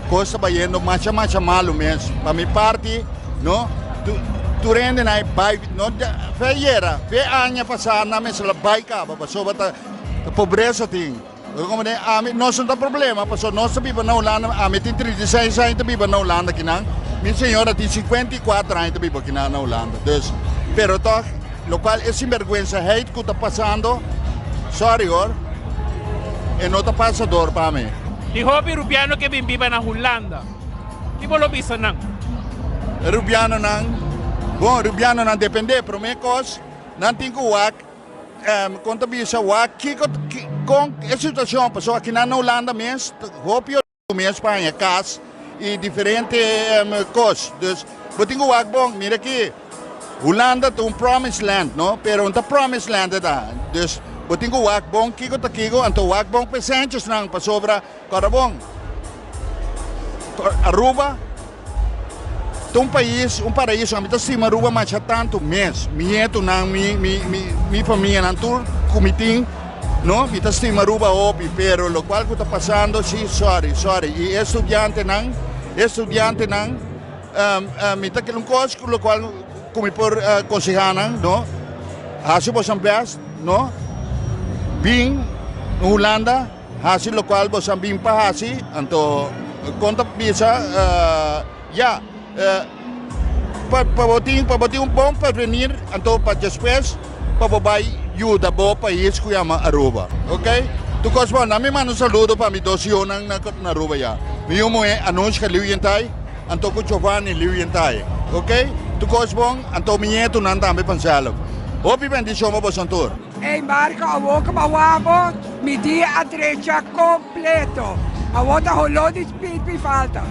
coisa baiano, mais malo mesmo. Para minha parte, não? Tu rende na bai, não? Feira, ano passado, na mesa, bai caba, passou a pobreza tem. Como né, nós não tem problema, passou nós viva na Holanda, tem 36 anos viva na Holanda aqui não. Minha senhora tem 54 anos viva aqui na Holanda. Dus, pero toch, lo qual é sinvergüenza, hate que está passando. Sorry, or. E não está passador para mim. E hobby rubiano que vive na Holanda. Tipo lo bisa nang. Rubiano nang, bom, rubiano nang depende, pero me cos, não tem que wak, quanto bisa wak, com a situação, passou aqui na Holanda mesmo, hobby mesmo Espanha, cas e diferente cos, dus, eu tenho wak bom, mira aqui, Holanda tem promised land, não, pero não promised land da, dus eu tenho wak bom, kiko, anto wak bom percentage nang pasobra, cara bom, Aruba. Um paraíso, a gente cima Aruba mas há tanto mês, minha família não tur comitim, não, a gente cima Aruba opi, pero lo qual que está passando, sim, sorry, e estudante não, me tá aquele coisa lo qual como por aconselhar não, assim você best, não, bem, na Holanda, assim lo qual você bem para assim, então conta bisa, já para botar bom para venir, então para depois para botar ajuda para o país que chama Aruba, ok? Tu cosmo na minha mano saludo para mi dosio na Aruba já. Meu mo é anúncio que liuyentai, então com Giovanni liuyentai, ok? Tu cosmo então minha tu não também pensalo. Opi bendição para santor. Ei Marco, a boca mawabo, mi di a trecha completo. A volta rolou de speed me falta.